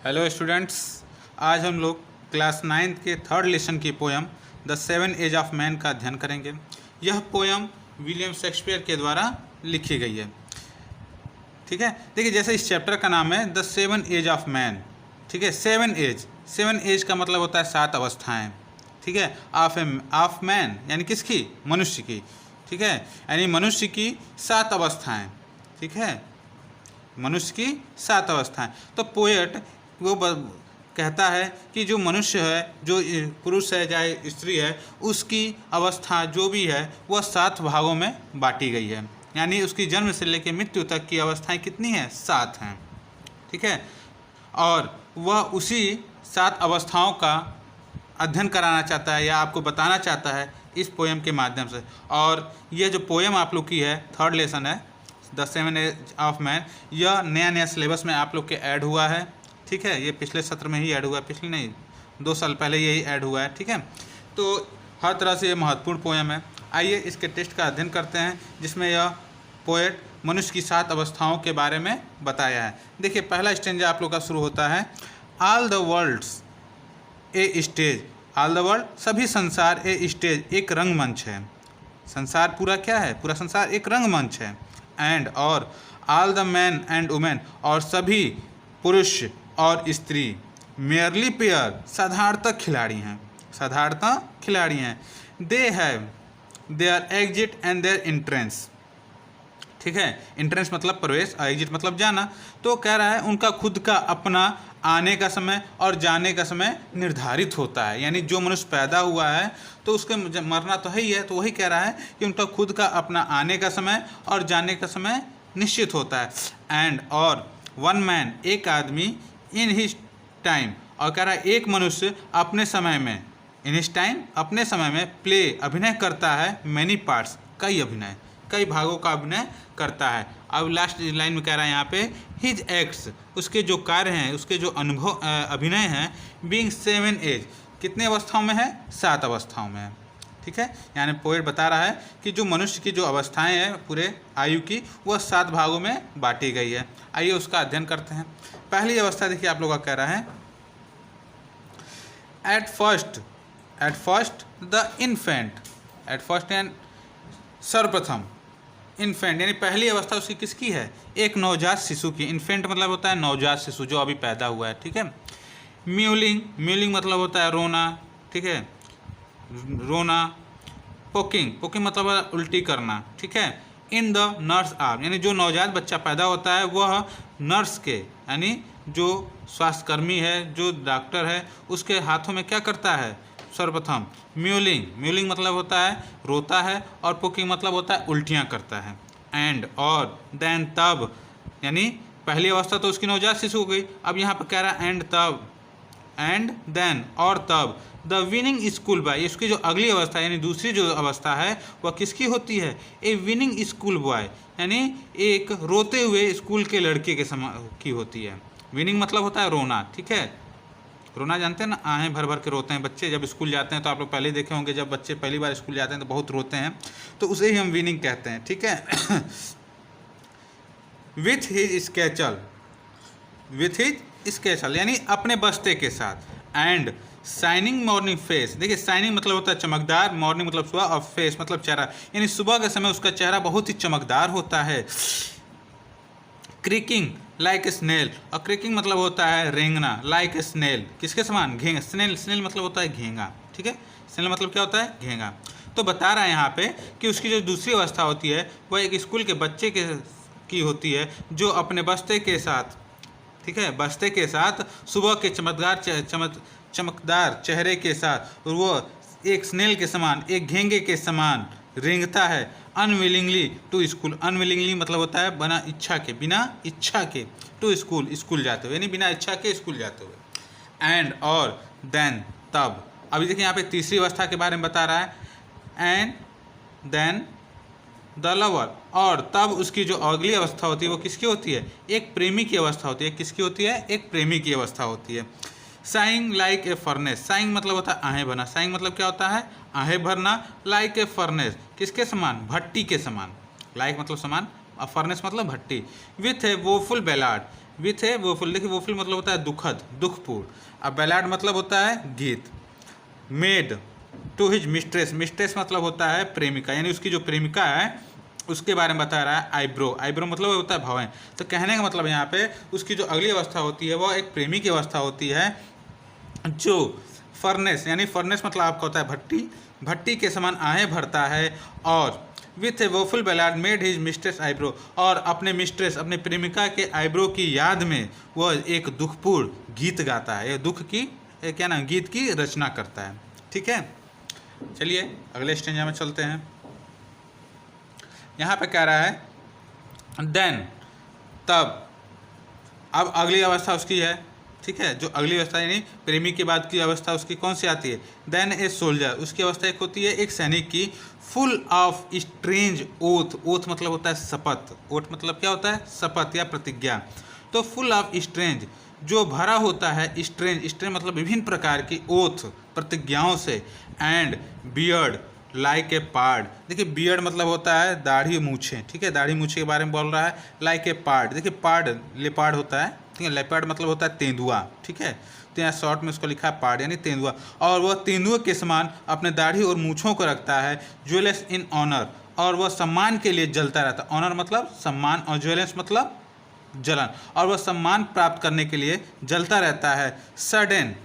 Hello students, आज हम लोग क्लास 9 के थर्ड लेसन की poem the seven age of man का अध्ययन करेंगे। यह पोयम विलियम शेक्सपियर के द्वारा लिखी गई है। ठीक है, देखिए जैसे इस चैप्टर का नाम है the seven age of man. ठीक है, सेवन एज का मतलब होता है 7 अवस्थाएं। ठीक है, ऑफ मैन यानी किसकी? मनुष्य की। ठीक है, यानी मनुष्य की 7 अवस्थाएं। ठीक है, मनुष्य की 7 अवस्थाएं। तो पोएट वो कहता है कि जो मनुष्य है, जो पुरुष है चाहे स्त्री है, उसकी अवस्था जो भी है वह 7 भागों में बांटी गई है। यानी उसकी जन्म से लेकर मृत्यु तक की अवस्थाएं कितनी हैं? 7 हैं। ठीक है, और वह उसी 7 अवस्थाओं का अध्ययन कराना चाहता है या आपको बताना चाहता है इस पोएम के माध्यम से। और यह जो पोएम आप लोग की है, थर्ड लेसन है the seven age of man, यह नया सिलेबस में आप लोग के ऐड हुआ है। ठीक है, ये पिछले सत्र में ही ऐड हुआ है, पिछले नहीं 2 साल पहले यही ऐड हुआ है। ठीक है, तो हर तरह से ये महत्वपूर्ण पोएम है। आइए इसके टेस्ट का अध्ययन करते हैं, जिसमें यह पोएट मनुष्य की 7 अवस्थाओं के बारे में बताया है। देखिए पहला स्टेंजा आप लोग का शुरू होता है, all the world's a stage. All the world सभी संसार ए स्टेज एक रंगमंच है। संसार पूरा क्या है? पूरा संसार एक रंगमंच है। एंड और all the man and women और सभी पुरुष और स्त्री मेयरली पेयर साधारणतः खिलाड़ी हैं। साधारणतः खिलाड़ी हैं। They have their exit and their entrance. ठीक है, एंट्रेंस मतलब प्रवेश, एग्जिट मतलब जाना। तो कह रहा है उनका खुद का अपना आने का समय और जाने का समय निर्धारित होता है। यानी जो मनुष्य पैदा हुआ है तो उसके मरना तो है ही है, तो वही कह रहा है कि उनका खुद का अपना आने का समय और जाने का समय निश्चित होता है। एंड और वन मैन एक आदमी इन हिज टाइम, और कह रहा है एक मनुष्य अपने समय में, इन हिज टाइम अपने समय में प्ले अभिनय करता है, मैनी पार्ट्स कई भागों का अभिनय करता है। अब लास्ट लाइन में कह रहा है यहाँ पे हिज एक्ट्स, उसके जो कार्य हैं, उसके जो अभिनय हैं, बीइंग 7 एज कितने अवस्थाओं में है? 7 अवस्थाओं में है। ठीक है, यानी पोएट बता रहा है कि जो मनुष्य की जो अवस्थाएं हैं पूरे आयु की, वह 7 भागों में बांटी गई है। आइए उसका अध्ययन करते हैं। पहली अवस्था देखिए आप लोग का कह रहा है, at first the infant. At first and सर्वप्रथम इन्फेंट यानी पहली अवस्था उसकी किसकी है? एक नवजात शिशु की। इन्फेंट मतलब होता है नवजात शिशु जो अभी पैदा हुआ है। ठीक है, म्यूलिंग मतलब होता है रोना। ठीक है, रोना। पोकिंग मतलब है उल्टी करना। ठीक है, इन द नर्स आर्म यानी जो नवजात बच्चा पैदा होता है वह नर्स के यानी जो स्वास्थ्यकर्मी है, जो डॉक्टर है, उसके हाथों में क्या करता है? सर्वप्रथम म्यूलिंग मतलब होता है रोता है, और पोकिंग मतलब होता है उल्टियाँ करता है। एंड और देन तब यानी पहली अवस्था तो उसकी नवजात शिशु हो गई। अब यहाँ पर कह रहा है एंड तब, एंड देन और तब द विनिंग स्कूल बॉय, इसकी जो अगली अवस्था यानी दूसरी जो अवस्था है वह किसकी होती है? ए विनिंग स्कूल बॉय यानी एक रोते हुए स्कूल के लड़के के की होती है। विनिंग मतलब होता है रोना। ठीक है, रोना जानते हैं ना, आहें भर भर के रोते हैं बच्चे जब स्कूल जाते हैं। तो आप लोग पहले देखे होंगे जब बच्चे पहली बार स्कूल जाते हैं तो बहुत रोते हैं, तो उसे ही हम विनिंग कहते हैं। ठीक है, विथ हिज स्केचल यानी अपने बस्ते के साथ। एंड शाइनिंग मॉर्निंग फेस, देखिए शाइनिंग मतलब होता है चमकदार, मॉर्निंग मतलब सुबह, और फेस मतलब चेहरा, यानी सुबह के समय उसका चेहरा बहुत ही चमकदार होता है। क्रिकिंग लाइक ए स्नेल, और क्रिकिंग मतलब होता है रेंगना, लाइक ए स्नेल किसके समान? घेंगा। स्नेल मतलब होता है घेंगा। ठीक है, स्नेल मतलब क्या होता है? घेंगा। तो बता रहा है यहाँ पे कि उसकी जो दूसरी अवस्था होती है वह एक स्कूल के बच्चे की होती है जो अपने बस्ते के साथ, ठीक है, बस्ते के साथ सुबह के चमकदार चेहरे के साथ वो एक स्नेल के समान, एक घेंगे के समान रेंगता है। अनविलिंगली टू स्कूल, अनविलिंगली मतलब होता है बिना इच्छा के टू स्कूल जाते हुए, यानी बिना इच्छा के स्कूल जाते हुए। एंड और देन तब, अभी देखिए यहाँ पे तीसरी अवस्था के बारे में बता रहा है। एंड देन द लवर, और तब उसकी जो अगली अवस्था होती है वो किसकी होती है? एक प्रेमी की अवस्था होती है। किसकी होती है? एक प्रेमी की अवस्था होती है। Saying like a furnace, saying मतलब होता है आहें भरना। साइंग मतलब क्या होता है? आहें भरना। लाइक ए फर्नेस किसके समान? भट्टी के समान। लाइक मतलब समान और फर्नेस मतलब भट्टी। With a woeful ballad, with a woeful, देखिए वोफुल मतलब होता है दुखद, दुखपूर्ण। अब बैलाड मतलब होता है गीत। Made to his mistress, mistress मतलब होता है प्रेमिका, यानी उसकी जो प्रेमिका है उसके बारे में बता रहा है। आईब्रो, आईब्रो मतलब होता है भवें। तो कहने का मतलब यहाँ पे उसकी जो अगली अवस्था होती है वह एक प्रेमी की अवस्था होती है, जो फर्नेस, यानी फर्नेस मतलब आपका होता है भट्टी, भट्टी के समान आहें भरता है। और with a woeful ballad made his mistress eyebrow, और अपने मिस्ट्रेस, अपने प्रेमिका के आईब्रो की याद में वह एक दुखपूर्ण गीत गाता है, यह दुख की क्या नाम गीत की रचना करता है। ठीक है, चलिए अगले स्टेंजा में चलते हैं। यहाँ पे कह रहा है देन, तब। अब अगली अवस्था उसकी है, ठीक है, जो अगली अवस्था यानी प्रेमी के बाद की अवस्था उसकी कौन सी आती है? देन ए सोल्जर, उसकी अवस्था एक होती है एक सैनिक की, full of strange oath, oath मतलब होता है शपथ, ओथ मतलब क्या होता है? शपथ या प्रतिज्ञा। तो फुल ऑफ स्ट्रेंज, जो भरा होता है स्ट्रेंज, स्ट्रेंज मतलब विभिन्न प्रकार की ओथ, प्रतिज्ञाओं से। एंड बियर्ड लाइक ए पार्ड, देखिए बियर्ड मतलब होता है दाढ़ी मूछें, ठीक है, दाढ़ी मूछे के बारे में बोल रहा है। लाइक ए पार्ड, देखिए पार्ड लेपार्ड होता है, ठीक है, लेपार्ड मतलब होता है तेंदुआ, ठीक है, तो यहाँ शॉर्ट में उसको लिखा है पार्ड यानी तेंदुआ। और वह तेंदुए के समान अपने दाढ़ी और मूछों को रखता है। ज्वेलस इन ऑनर, और वह सम्मान के लिए जलता रहता है। ऑनर मतलब सम्मान और ज्वेलस मतलब जलन, और वह सम्मान प्राप्त करने के लिए जलता रहता है। सडन,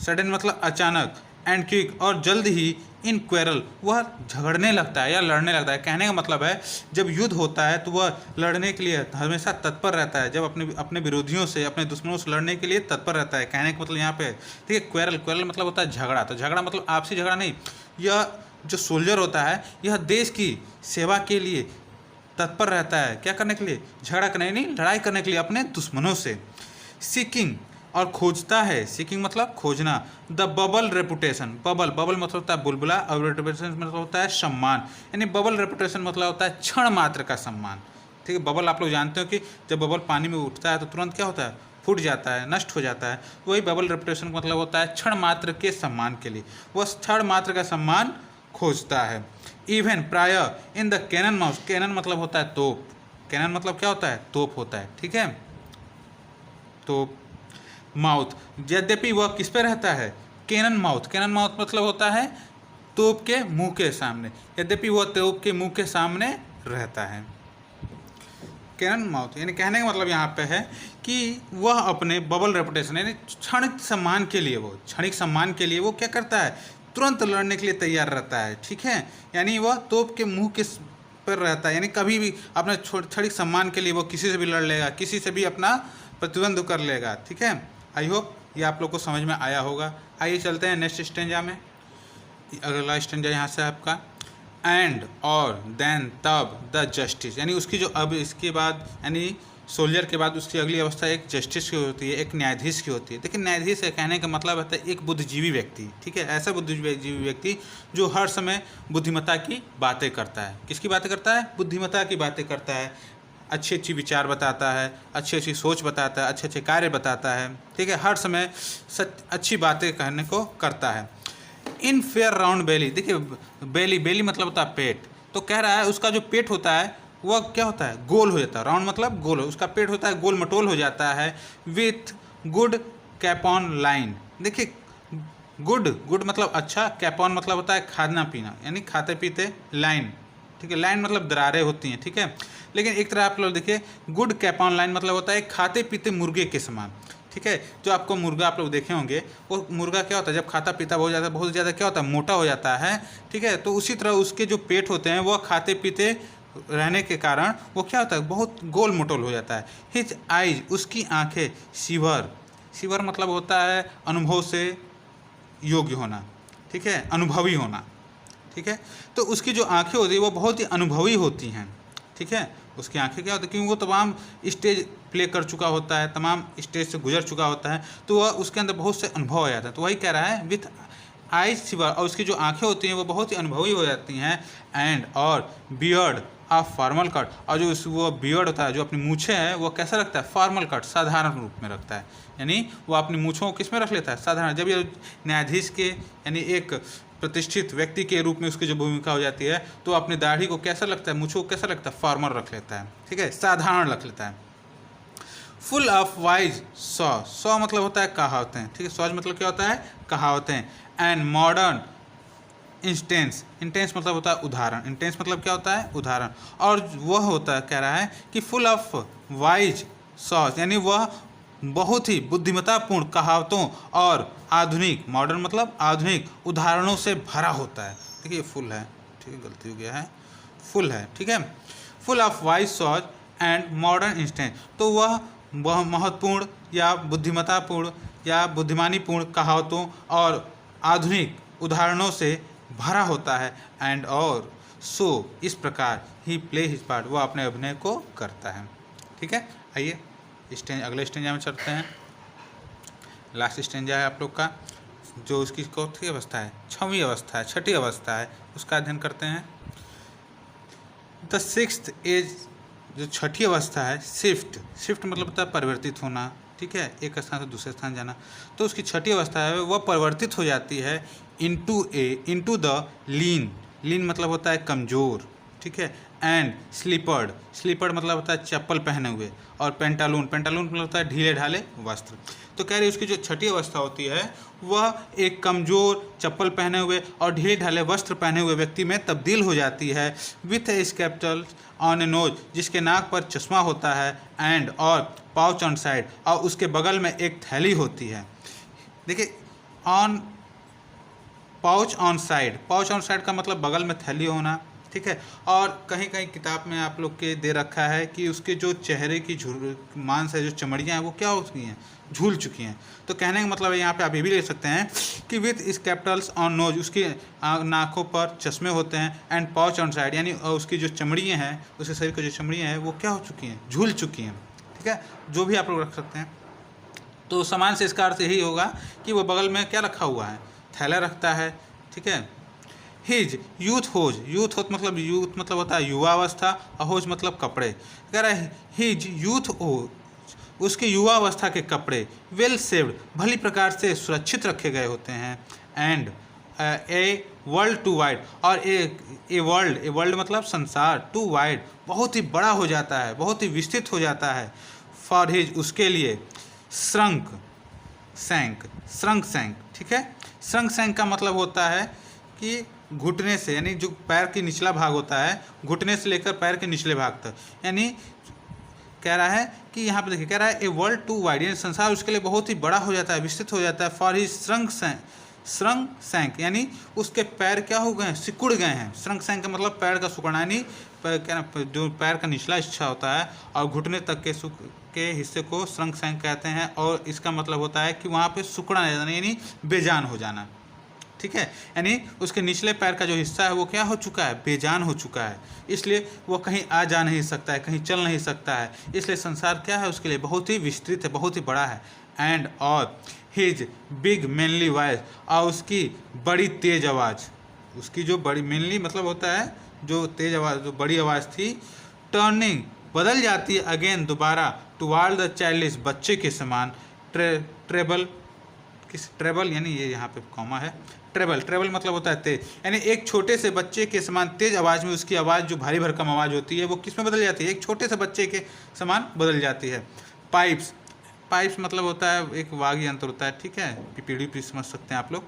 सडन मतलब अचानक। एंड क्विक, और जल्द ही। इन क्वेरल, वह झगड़ने लगता है या लड़ने लगता है। कहने का मतलब है जब युद्ध होता है तो वह लड़ने के लिए हमेशा तत्पर रहता है, जब अपने विरोधियों से, अपने दुश्मनों से लड़ने के लिए तत्पर रहता है। कहने का मतलब यहाँ पे ठीक है, क्वेरल, क्वेरल मतलब होता है झगड़ा। तो झगड़ा मतलब आपसी झगड़ा नहीं, यह जो सोल्जर होता है यह देश की सेवा के लिए तत्पर रहता है। क्या करने के लिए? झगड़ा करने नहीं, लड़ाई करने के लिए अपने दुश्मनों से। सीकिंग, और खोजता है, सीकिंग मतलब खोजना। The bubble reputation, bubble, bubble मतलब होता है बुलबुला, और रेपुटेशन मतलब होता है सम्मान, यानी बबल रेपुटेशन मतलब होता है क्षण मात्र का सम्मान। ठीक है, बबल आप लोग जानते हो कि जब बबल पानी में उठता है तो तुरंत क्या होता है? फूट जाता है, नष्ट हो जाता है। वही बबल रेपुटेशन मतलब होता है क्षण मात्र के सम्मान के लिए, वह क्षण मात्र का सम्मान खोजता है। इवन प्राय in the cannon mouth, cannon मतलब होता है तोप, कैनन मतलब क्या होता है? तोप होता है, ठीक है, तोप। माउथ, यद्यपि वह किस पे रहता है? कैनन माउथ, कैनन माउथ मतलब होता है तोप के मुंह के सामने, यद्यपि वह तोप के मुंह के सामने रहता है। कैनन माउथ यानी कहने का मतलब यहाँ पे है कि वह अपने बबल रेपुटेशन यानी क्षणिक सम्मान के लिए, वो क्षणिक सम्मान के लिए वो क्या करता है? तुरंत लड़ने के लिए तैयार रहता है, ठीक है, यानी वह तोप के मुंह के पर रहता है, यानी कभी भी अपने क्षणिक सम्मान के लिए वो किसी से भी लड़ लेगा, किसी से भी अपना प्रतिद्वंद कर लेगा, ठीक है। आई होप ये आप लोग को समझ में आया होगा। आइए चलते हैं नेक्स्ट स्टेंजा में। अगला स्टेंजा यहाँ से आपका एंड, और, देन, तब, द जस्टिस, यानी उसकी जो अब इसके बाद यानी सोल्जर के बाद उसकी अगली अवस्था एक जस्टिस की होती है, एक न्यायाधीश की होती है। देखिए न्यायाधीश का कहने का मतलब होता है एक बुद्धिजीवी व्यक्ति, ठीक है, ऐसा बुद्धिजीवी व्यक्ति जो हर समय बुद्धिमत्ता की बातें करता है। किसकी बातें करता है? बुद्धिमत्ता की बातें करता है, अच्छी अच्छी विचार बताता है, अच्छी अच्छी सोच बताता है, अच्छे अच्छे कार्य बताता है, ठीक है, हर समय अच्छी बातें कहने को करता है। इन फेयर राउंड बेली, देखिए बेली, बेली मतलब होता है पेट, तो कह रहा है उसका जो पेट होता है वह क्या होता है? गोल हो जाता है, राउंड मतलब गोल, उसका पेट होता है गोल मटोल हो जाता है। विथ गुड कैपॉन लाइन, देखिए गुड, गुड मतलब अच्छा, कैपॉन मतलब होता है खाना पीना यानी खाते पीते, लाइन, ठीक है, लाइन मतलब दरारें होती हैं, ठीक है, लेकिन एक तरह आप लोग देखिए गुड कैपॉन लाइन मतलब होता है खाते पीते मुर्गे के समान, ठीक है। जो आपको मुर्गा आप लोग देखे होंगे, वो मुर्गा क्या होता है जब खाता पीता बहुत ज़्यादा क्या होता है? मोटा हो जाता है, ठीक है, तो उसी तरह उसके जो पेट होते हैं वह खाते पीते रहने के कारण वो क्या होता है? बहुत गोल मोटोल हो जाता है। हिज आइज, उसकी आंखें, सीवर, सीवर मतलब होता है अनुभव से योग्य होना, ठीक है, अनुभवी होना, ठीक है, तो उसकी जो आंखें होती है वो बहुत ही अनुभवी होती हैं, ठीक है, उसकी आंखें क्या होती है? क्योंकि वो तमाम स्टेज प्ले कर चुका होता है, तमाम स्टेज से गुजर चुका होता है, तो वह उसके अंदर बहुत से अनुभव आ जाता है। तो वही कह रहा है विथ आइज सिवर, और उसकी जो आंखें होती हैं वो बहुत ही अनुभवी हो जाती हैं। एंड, और बियर्ड ऑफ फॉर्मल कट, और जो वो बियर्ड होता है, जो अपनी मूछें हैं वो कैसा रखता है? फॉर्मल कट, साधारण रूप में रखता है, यानी वो अपनी मूछों को किस में रख लेता है? साधारण। जब ये न्यायाधीश के यानी एक प्रतिष्ठित व्यक्ति के रूप में उसकी जो भूमिका हो जाती है तो अपनी दाढ़ी को कैसा लगता है? मूछों को कैसा लगता है? फॉर्मल रख लेता है, ठीक है, साधारण रख लेता है। फुल ऑफ वाइज सौ मतलब होता है कहावतें, ठीक है, सॉज मतलब क्या होता है कहावतें, एंड मॉडर्न इंस्टेंस, इंटेंस मतलब होता है उदाहरण, इंटेंस मतलब क्या होता है उदाहरण, और वह होता है कह रहा है कि फुल ऑफ वाइज सॉज यानी वह बहुत ही बुद्धिमत्तापूर्ण कहावतों और आधुनिक, मॉडर्न मतलब आधुनिक उदाहरणों से भरा होता है। देखिए फुल है, ठीक है, गलती हो गया है, फुल है, ठीक है, full of wise saws and modern instances, तो वह महत्वपूर्ण या बुद्धिमत्तापूर्ण या बुद्धिमानीपूर्ण कहावतों और आधुनिक उदाहरणों से भरा होता है, एंड और सो इस प्रकार ही प्ले हिज पार्ट, वह अपने अभिनय को करता है। ठीक है, आइए स्टेंज अगले स्टेंजा में चलते हैं। लास्ट स्टेंजा है आप लोग का, जो उसकी चौथी अवस्था है, छठी अवस्था है, उसका अध्ययन करते हैं। द सिक्स्थ एज, जो छठी अवस्था है, शिफ्ट मतलब होता है परिवर्तित होना, ठीक है, एक स्थान से दूसरे स्थान जाना, तो उसकी छठी अवस्था है वह परिवर्तित हो जाती है इनटू द लीन मतलब होता है कमज़ोर, ठीक है, एंड स्लीपर्ड मतलब होता है चप्पल पहने हुए, और पेंटालून मतलब होता है ढीले ढाले वस्त्र। तो कह रही उसकी जो छठी अवस्था होती है वह एक कमज़ोर चप्पल पहने हुए और ढीले ढाले वस्त्र पहने हुए व्यक्ति में तब्दील हो जाती है, with a spectacle on a nose, जिसके नाक पर चश्मा होता है, एंड और पाउच ऑन साइड, और उसके बगल में एक थैली होती है। देखिए पाउच ऑन साइड का मतलब बगल में थैली होना, ठीक है, और कहीं कहीं किताब में आप लोग के दे रखा है कि उसके जो चेहरे की मांस है, जो चमड़ियाँ हैं वो क्या हो चुकी हैं, झूल चुकी हैं। तो कहने का मतलब है यहाँ पे आप ये भी ले सकते हैं कि विथ स्कैप्टल्स ऑन नोज, उसकी नाकों पर चश्मे होते हैं, एंड पाउच ऑन साइड यानी उसकी जो चमड़ियाँ हैं, उसके शरीर की जो चमड़ियाँ हैं वो क्या हो चुकी हैं, झूल चुकी हैं, ठीक है, जो भी आप लोग रख सकते हैं। तो समान से इसका अर्थ यही होगा कि वो बगल में क्या रखा हुआ है, थैला रखता है, ठीक है। हिज यूथ मतलब होता है युवा अवस्था, और होज मतलब कपड़े, कह रहा है हिज यूथ होज, उसके युवा अवस्था के कपड़े वेल सेव्ड भली प्रकार से सुरक्षित रखे गए होते हैं, and a world too wide, और ए वर्ल्ड मतलब संसार, टू वाइड बहुत ही बड़ा हो जाता है, बहुत ही विस्तृत हो जाता है, फॉर हिज उसके लिए, श्रंक सैंक, ठीक है, श्रंक सैंक का मतलब होता है कि घुटने से, यानी जो पैर की निचला भाग होता है, घुटने से लेकर पैर के निचले भाग तक, यानी कह रहा है कि यहाँ पे देखिए कह रहा है ए वर्ल्ड टू वाइड, यानी संसार उसके लिए बहुत ही बड़ा हो जाता है, विस्तृत हो जाता है, फॉर ही श्रंक सैंक यानी उसके पैर क्या हो गए हैं, सिकुड़ गए हैं। श्रंक सैंक का मतलब पैर का सिकुड़ना, यानी क्या जो पैर का निचला हिस्सा होता है और घुटने तक के हिस्से को श्रंक सैंक कहते हैं, और इसका मतलब होता है कि वहाँ पे सिकुड़ना यानी बेजान हो जाना, ठीक है, यानी उसके निचले पैर का जो हिस्सा है वो क्या हो चुका है, बेजान हो चुका है, इसलिए वो कहीं आ जा नहीं सकता है, कहीं चल नहीं सकता है, इसलिए संसार क्या है उसके लिए बहुत ही विस्तृत है, बहुत ही बड़ा है, एंड और हिज बिग मेनली वॉइस, और उसकी बड़ी तेज आवाज़, उसकी जो बड़ी मेनली मतलब होता है जो तेज आवाज़, जो बड़ी आवाज़ थी, टर्निंग बदल जाती है अगेन दोबारा, टुवार्ड द चाइल्डिश बच्चे के समान, ट्रेबल यानी ये यहाँ पे कॉमा है, ट्रेबल मतलब होता है तेज, यानी एक छोटे से बच्चे के समान तेज आवाज़ में उसकी आवाज़ जो भारी भरकम आवाज़ होती है वो किस में बदल जाती है, एक छोटे से बच्चे के समान बदल जाती है। पाइप्स मतलब होता है एक वाद्य यंत्र होता है, ठीक है, पीढ़ी भी समझ सकते हैं आप लोग,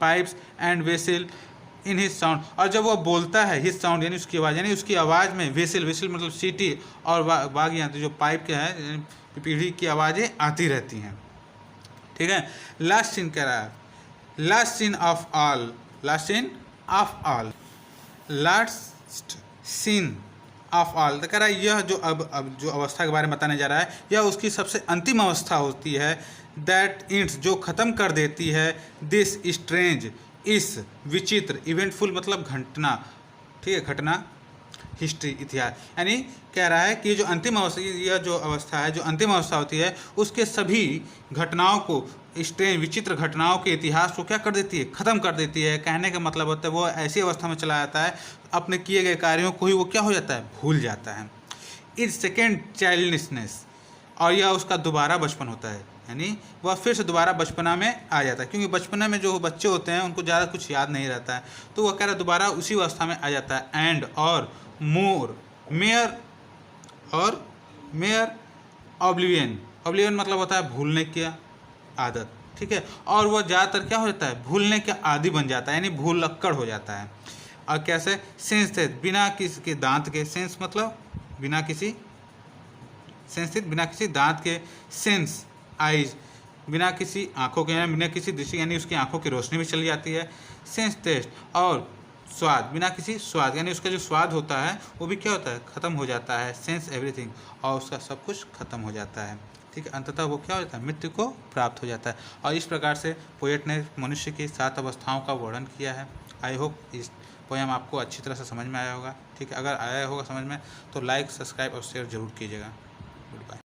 pipes and vessel in his sound, और जब वो बोलता है हिज साउंड यानी उसकी आवाज़, यानी उसकी आवाज़ में वेसल मतलब सीटी और वाद्य यंत्र जो पाइप के हैं पीढ़ी की आवाज़ें आती रहती हैं, ठीक है। लास्ट सीन कह रहा है, लास्ट सीन ऑफ ऑल, तो कह रहा है यह जो अब जो अवस्था के बारे में बताने जा रहा है यह उसकी सबसे अंतिम अवस्था होती है, दैट इंड्स जो ख़त्म कर देती है, दिस स्ट्रेंज इस विचित्र, इवेंटफुल मतलब घटना, ठीक है, घटना, हिस्ट्री इतिहास, यानी कह रहा है कि ये जो अंतिम अवस्था, यह जो अवस्था है जो अंतिम अवस्था होती है उसके सभी घटनाओं को, स्ट्रेंज विचित्र घटनाओं के इतिहास को क्या कर देती है, ख़त्म कर देती है। कहने का मतलब होता है वो ऐसी अवस्था में चला जाता है अपने किए गए कार्यों को ही वो क्या हो जाता है, भूल जाता है। इट्स सेकेंड चाइल्डनेस, और यह उसका दोबारा बचपन होता है, यानी वह फिर से दोबारा बचपना में आ जाता है, क्योंकि बचपना में जो बच्चे होते हैं उनको ज़्यादा कुछ याद नहीं रहता है, तो वह कह रहा है दोबारा उसी अवस्था में आ जाता है। एंड और मेयर ऑब्लिवियन, ऑब्लिवियन मतलब होता है भूलने की आदत, ठीक है। और वो ज़्यादातर क्या हो जाता है, भूलने के आदी बन जाता है, यानी भूलक्कड़ हो जाता है। और कैसे, सेंसेस बिना किसी के दांत के, सेंस मतलब बिना किसी, सेंसिस बिना किसी दांत के, सेंस आइज बिना किसी आंखों के, यानी बिना किसी दृष्टि, यानी उसकी आंखों की रोशनी भी चली जाती है। सेंस टेस्ट और स्वाद बिना किसी स्वाद, यानी उसका जो स्वाद होता है वो भी क्या होता है, ख़त्म हो जाता है। सेंस एवरीथिंग, और उसका सब कुछ खत्म हो जाता है, ठीक है। अंततः वो क्या हो जाता है, मृत्यु को प्राप्त हो जाता है। और इस प्रकार से पोएट ने मनुष्य की 7 अवस्थाओं का वर्णन किया है। आई होप इस पोएम आपको अच्छी तरह से समझ में आया होगा, ठीक है। अगर आया होगा समझ में तो लाइक, सब्सक्राइब और शेयर जरूर कीजिएगा। Good bye.